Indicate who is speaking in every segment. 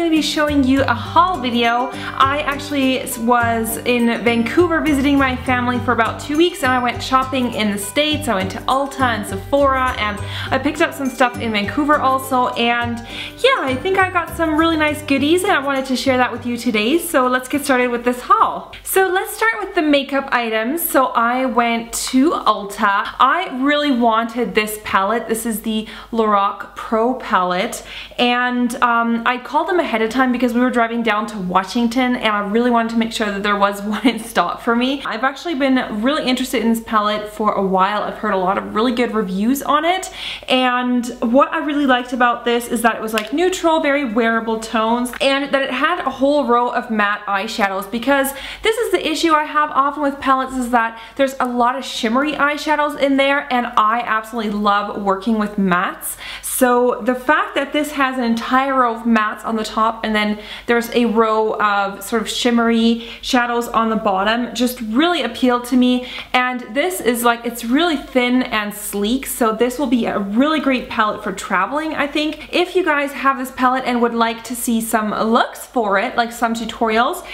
Speaker 1: going to be showing you a haul video. I actually was in Vancouver visiting my family for about 2 weeks, and I went shopping in the States. I went to Ulta and Sephora, and I picked up some stuff in Vancouver also, and yeah, I think I got some really nice goodies and I wanted to share that with you today. So let's get started with this haul. So let's start with the makeup items. So I went to Ulta. I really wanted this palette. This is the Lorac Pro palette, and I called them ahead of time because we were driving down to Washington and I really wanted to make sure that there was one in stock for me. I've actually been really interested in this palette for a while. I've heard a lot of really good reviews on it, and what I really liked about this is that it was like neutral, very wearable tones, and that it had a whole row of matte eyeshadows, because this is the issue I have often with palettes, is that there's a lot of shimmery eyeshadows in there, and I absolutely love working with mattes. So the fact that this has an entire row of mattes on the top and then there's a row of sort of shimmery shadows on the bottom just really appealed to me. And this is like, it's really thin and sleek, so this will be a really great palette for traveling, I think. If you guys have this palette and would like to see some looks for it, like some tutorials,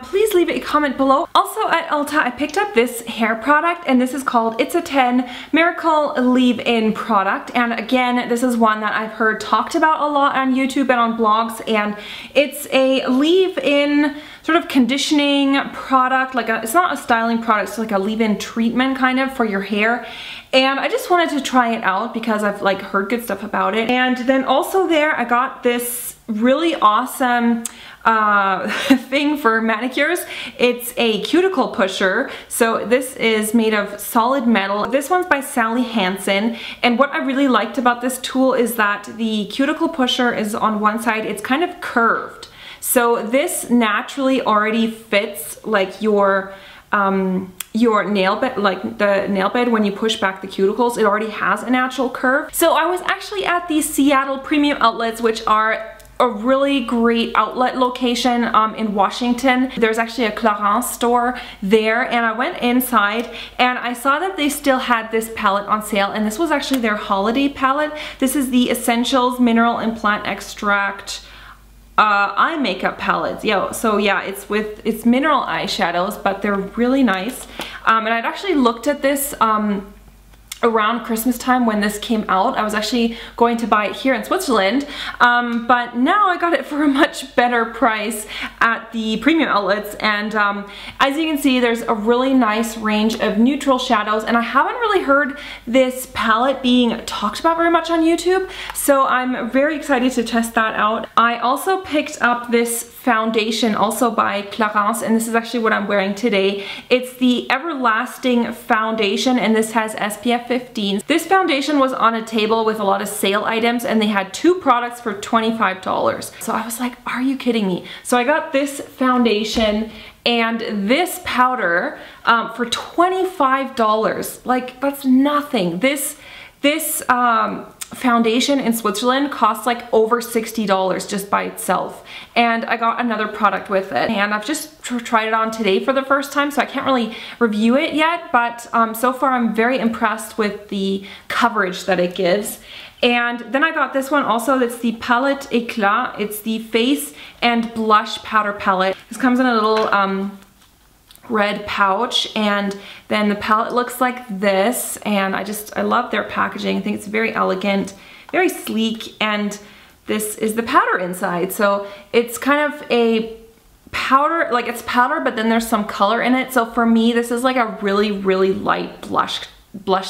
Speaker 1: please leave a comment below. Also at Ulta, I picked up this hair product, and this is called It's a 10 Miracle Leave-In product. And again, this is one that I've heard talked about a lot on YouTube and on blogs, and it's a leave-in sort of conditioning product, like it's not a styling product, it's like a leave-in treatment kind of for your hair. And I just wanted to try it out because I've like heard good stuff about it. And then also there I got this really awesome thing for manicures. It's a cuticle pusher. So this is made of solid metal. This one's by Sally Hansen, and what I really liked about this tool is that the cuticle pusher is on one side, it's kind of curved. So this naturally already fits like your nail bed, like the nail bed when you push back the cuticles, it already has a natural curve. So I was actually at the Seattle Premium Outlets, which are a really great outlet location in Washington. There's actually a Clarins store there, and I went inside and I saw that they still had this palette on sale, and this was actually their holiday palette. This is the Essentials Mineral and Plant Extract eye makeup palettes. So yeah, it's mineral eyeshadows, but they're really nice. And I'd actually looked at this around Christmas time when this came out. I was actually going to buy it here in Switzerland, but now I got it for a much better price at the Premium Outlets. And as you can see, there's a really nice range of neutral shadows, and I haven't really heard this palette being talked about very much on YouTube, so I'm very excited to test that out. I also picked up this foundation also by Clarins, and this is actually what I'm wearing today. It's the Everlasting Foundation, and this has SPF 15. This foundation was on a table with a lot of sale items, and they had 2 products for $25. So I was like, are you kidding me? So I got this foundation and this powder for $25. Like, that's nothing. This foundation in Switzerland costs like over $60 just by itself, and I got another product with it, and I've just tried it on today for the first time, so I can't really review it yet, but so far I'm very impressed with the coverage that it gives. And then I got this one also, that's the Palette Eclat. It's the face and blush powder palette. This comes in a little red pouch, and then the palette looks like this, and I love their packaging. I think it's very elegant, very sleek, and this is the powder inside. So it's kind of a powder, like it's powder, but then there's some color in it. So for me, this is like a really, really light blush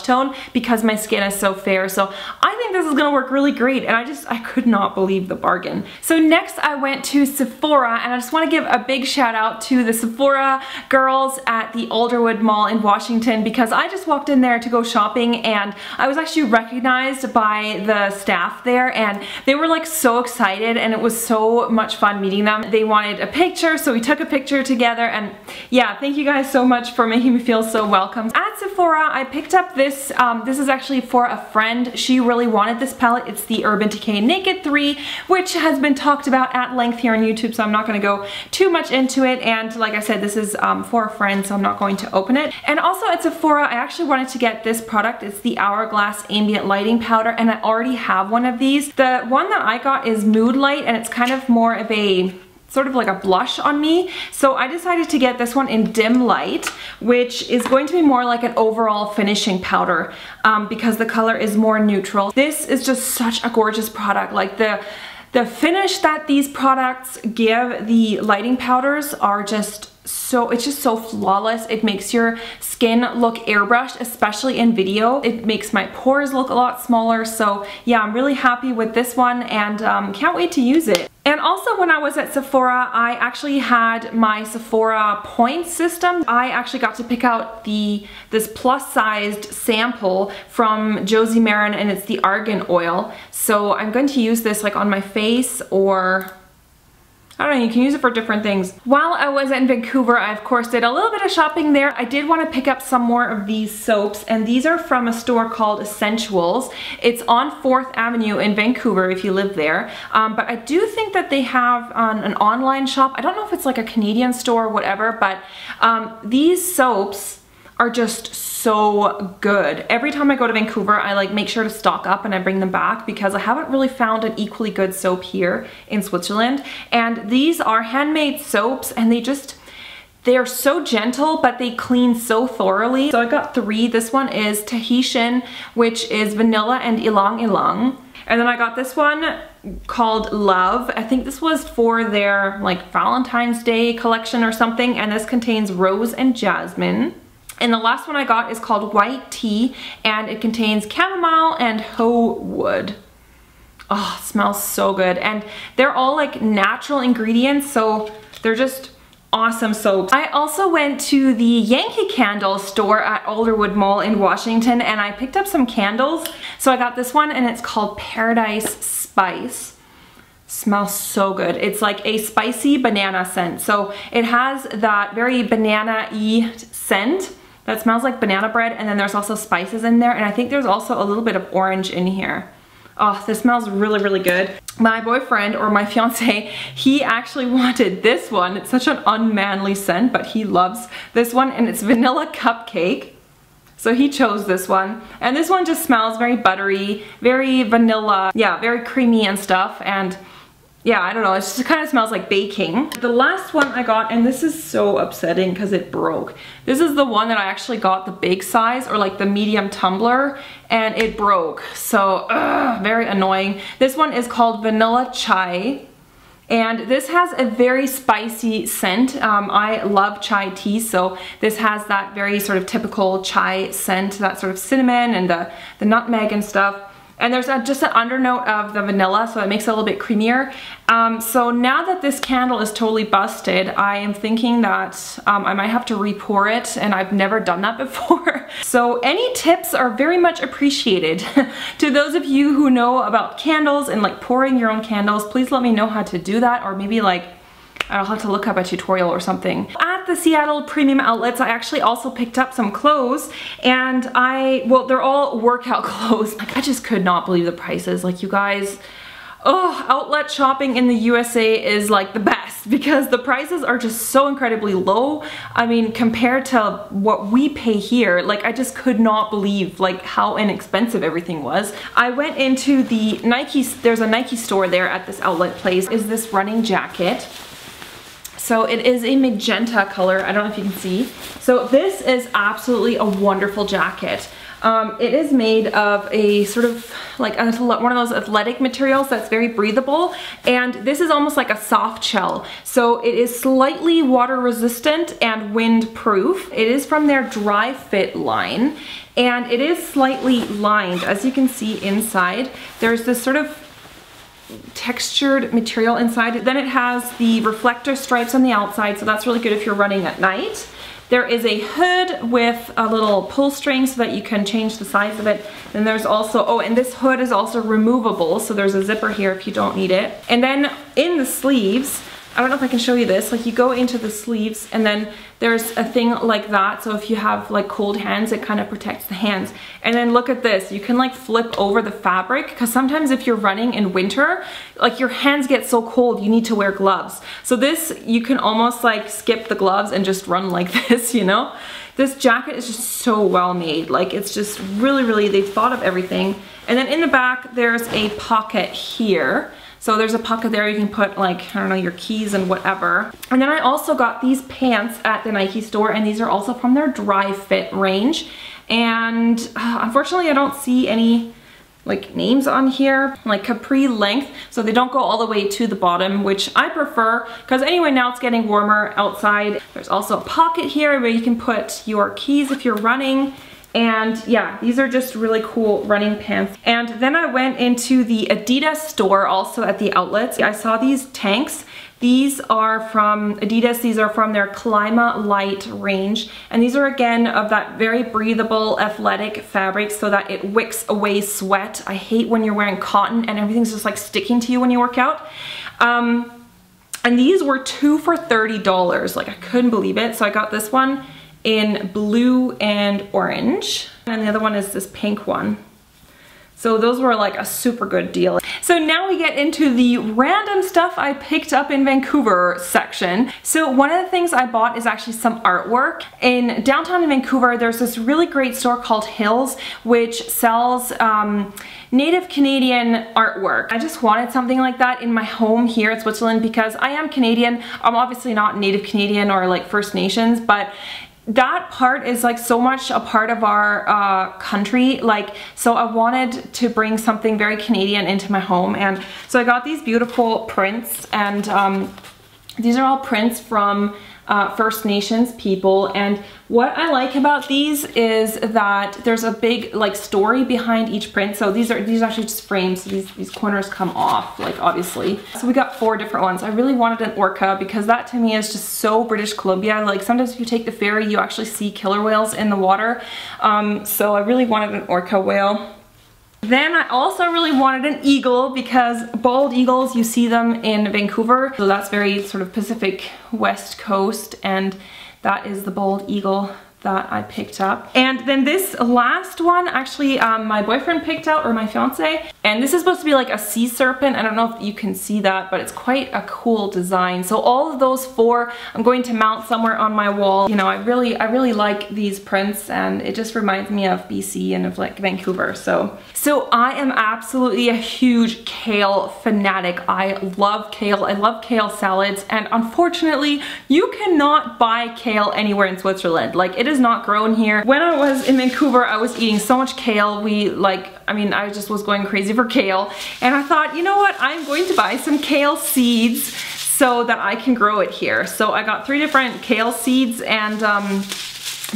Speaker 1: tone because my skin is so fair. So I think this is gonna work really great, and I could not believe the bargain. So next I went to Sephora, and I just want to give a big shout out to the Sephora girls at the Alderwood Mall in Washington, because I just walked in there to go shopping, and I was actually recognized by the staff there, and they were like so excited, and it was so much fun meeting them. They wanted a picture, so we took a picture together, and yeah, thank you guys so much for making me feel so welcome. At Sephora, I picked picked up this, this is actually for a friend. She really wanted this palette. It's the Urban Decay Naked 3, which has been talked about at length here on YouTube, so I'm not going to go too much into it. And like I said, this is for a friend, so I'm not going to open it. And also at Sephora, I actually wanted to get this product. It's the Hourglass Ambient Lighting Powder, and I already have one of these. The one that I got is Mood Light, and it's kind of more of a sort of like a blush on me. So I decided to get this one in Dim Light, which is going to be more like an overall finishing powder because the color is more neutral. This is just such a gorgeous product. Like the finish that these products give the lighting powders are just so, it's just so flawless. It makes your skin look airbrushed, especially in video. It makes my pores look a lot smaller. So yeah, I'm really happy with this one and can't wait to use it. And also when I was at Sephora, I actually had my Sephora points system. I actually got to pick out this plus-sized sample from Josie Maran, and it's the Argan Oil. So I'm going to use this like on my face, or I don't know, you can use it for different things. While I was in Vancouver, I of course did a little bit of shopping there. I did want to pick up some more of these soaps, and these are from a store called Essentials. It's on 4th Avenue in Vancouver if you live there. But I do think that they have an online shop. I don't know if it's like a Canadian store or whatever, but these soaps are just so good. Every time I go to Vancouver, I like make sure to stock up and I bring them back because I haven't really found an equally good soap here in Switzerland. And these are handmade soaps, and they're so gentle, but they clean so thoroughly. So I got 3. This one is Tahitian, which is vanilla and ylang ylang. And then I got this one called Love. I think this was for their like Valentine's Day collection or something, and this contains rose and jasmine. And the last one I got is called White Tea, and it contains chamomile and hoe wood. Oh, it smells so good. And they're all like natural ingredients, so they're just awesome soaps. I also went to the Yankee Candle store at Alderwood Mall in Washington, and I picked up some candles. So I got this one, and it's called Paradise Spice. Smells so good. It's like a spicy banana scent. So it has that very banana-y scent that smells like banana bread, and then there's also spices in there, and I think there's also a little bit of orange in here. Oh, this smells really, really good. My boyfriend, or my fiance, he actually wanted this one. It's such an unmanly scent, but he loves this one, and it's Vanilla Cupcake. So he chose this one, and this one just smells very buttery, very vanilla, yeah, very creamy and stuff, and yeah, I don't know, it just kind of smells like baking. The last one I got, and this is so upsetting because it broke. This is the one that I actually got the big size, or like the medium tumbler, and it broke. So, very annoying. This one is called Vanilla Chai, and this has a very spicy scent. I love chai tea, so this has that very sort of typical chai scent, that sort of cinnamon and the nutmeg and stuff. And there's just an undernote of the vanilla, so it makes it a little bit creamier. So now that this candle is totally busted, I am thinking that I might have to re-pour it, and I've never done that before. So any tips are very much appreciated. To those of you who know about candles and like pouring your own candles, please let me know how to do that, or maybe like I'll have to look up a tutorial or something. At the Seattle Premium Outlets, I actually also picked up some clothes, and well, they're all workout clothes. Like, I just could not believe the prices. Like, you guys, oh, outlet shopping in the USA is like the best because the prices are just so incredibly low. I mean, compared to what we pay here, like I just could not believe like how inexpensive everything was. I went into the Nike, there's a Nike store there at this outlet place. Is this running jacket. So it is a magenta color. I don't know if you can see. So this is absolutely a wonderful jacket. It is made of a sort of like one of those athletic materials that's very breathable, and this is almost like a soft shell. So it is slightly water resistant and wind proof. It is from their Dry Fit line, and it is slightly lined. As you can see inside, there's this sort of textured material inside. Then it has the reflector stripes on the outside, so that's really good if you're running at night. There is a hood with a little pull string so that you can change the size of it. Then there's also, oh, and this hood is also removable, so there's a zipper here if you don't need it. And then in the sleeves, I don't know if I can show you this, like you go into the sleeves and then there's a thing like that, so if you have like cold hands, it kind of protects the hands. And then look at this, you can like flip over the fabric, because sometimes if you're running in winter, like your hands get so cold, you need to wear gloves. So this, you can almost like skip the gloves and just run like this, you know? This jacket is just so well made. Like it's just really, they've thought of everything. And then in the back, there's a pocket here. So there's a pocket there you can put like, I don't know, your keys and whatever. And then I also got these pants at the Nike store, and these are also from their dry fit range. And unfortunately I don't see any like names on here, like capri length, so they don't go all the way to the bottom, which I prefer because anyway now it's getting warmer outside. There's also a pocket here where you can put your keys if you're running. And yeah, these are just really cool running pants. And then I went into the Adidas store also at the outlets. I saw these tanks. These are from Adidas. These are from their Clima Light range. And these are again of that very breathable athletic fabric so that it wicks away sweat. I hate when you're wearing cotton and everything's just like sticking to you when you work out. And these were 2 for $30. Like I couldn't believe it. So I got this one in blue and orange, and the other one is this pink one. So those were like a super good deal. So now we get into the random stuff I picked up in Vancouver section. So one of the things I bought is actually some artwork. In downtown in Vancouver, there's this really great store called Hills, which sells Native Canadian artwork. I just wanted something like that in my home here in Switzerland because I am Canadian. I'm obviously not Native Canadian or like First Nations, but that part is like so much a part of our country, like, so I wanted to bring something very Canadian into my home. And so I got these beautiful prints, and these are all prints from First Nations people. And what I like about these is that there's a big like story behind each print. So these are actually just frames, so these corners come off, like obviously. So we got 4 different ones. I really wanted an orca because that to me is just so British Columbia. Like sometimes if you take the ferry, you actually see killer whales in the water. So I really wanted an orca whale. Then I also really wanted an eagle because bald eagles, you see them in Vancouver. So that's very sort of Pacific West Coast, and that is the bald eagle that I picked up. And then this last one, actually my boyfriend picked out, or my fiance, and this is supposed to be like a sea serpent. I don't know if you can see that, but it's quite a cool design. So all of those 4 I'm going to mount somewhere on my wall. You know, I really like these prints, and it just reminds me of BC and of like Vancouver. So I am absolutely a huge kale fanatic. I love kale. I love kale salads, and unfortunately you cannot buy kale anywhere in Switzerland. Like it is not grown here. When I was in Vancouver, I was eating so much kale. I just was going crazy for kale, and I thought, you know what, I'm going to buy some kale seeds so that I can grow it here. So I got 3 different kale seeds and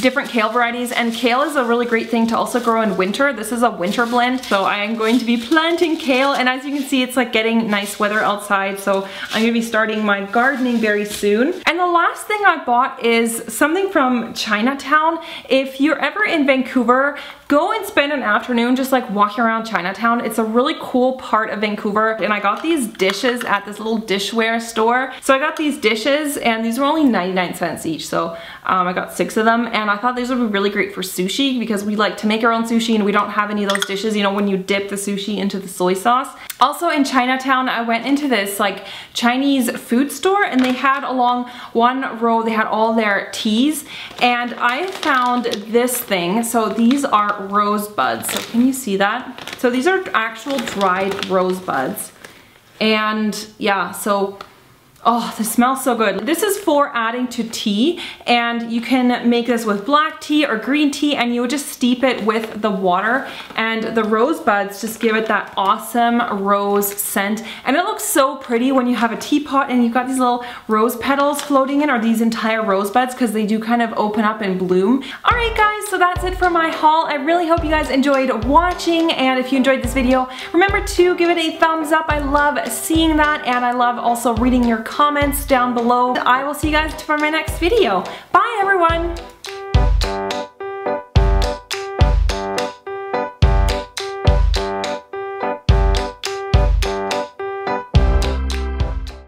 Speaker 1: different kale varieties, and kale is a really great thing to also grow in winter. This is a winter blend, so I am going to be planting kale, and as you can see, it's like getting nice weather outside, so I'm gonna be starting my gardening very soon. And the last thing I bought is something from Chinatown. If you're ever in Vancouver, go and spend an afternoon just like walking around Chinatown. It's a really cool part of Vancouver, and I got these dishes at this little dishware store. So I got these dishes, and these were only 99 cents each, so I got 6 of them, and I thought these would be really great for sushi because we like to make our own sushi and we don't have any of those dishes, you know, when you dip the sushi into the soy sauce. Also in Chinatown, I went into this like Chinese food store, and they had along one row, they had all their teas, and I found this thing. So these are rosebuds. So can you see that? So these are actual dried rosebuds. And yeah, so oh, this smells so good. This is for adding to tea, and you can make this with black tea or green tea, and you would just steep it with the water, and the rosebuds just give it that awesome rose scent. And it looks so pretty when you have a teapot and you've got these little rose petals floating in, or these entire rosebuds, because they do kind of open up and bloom. Alright guys, so that's it for my haul. I really hope you guys enjoyed watching, and if you enjoyed this video, remember to give it a thumbs up. I love seeing that, and I love also reading your comments down below. I will see you guys for my next video. Bye everyone!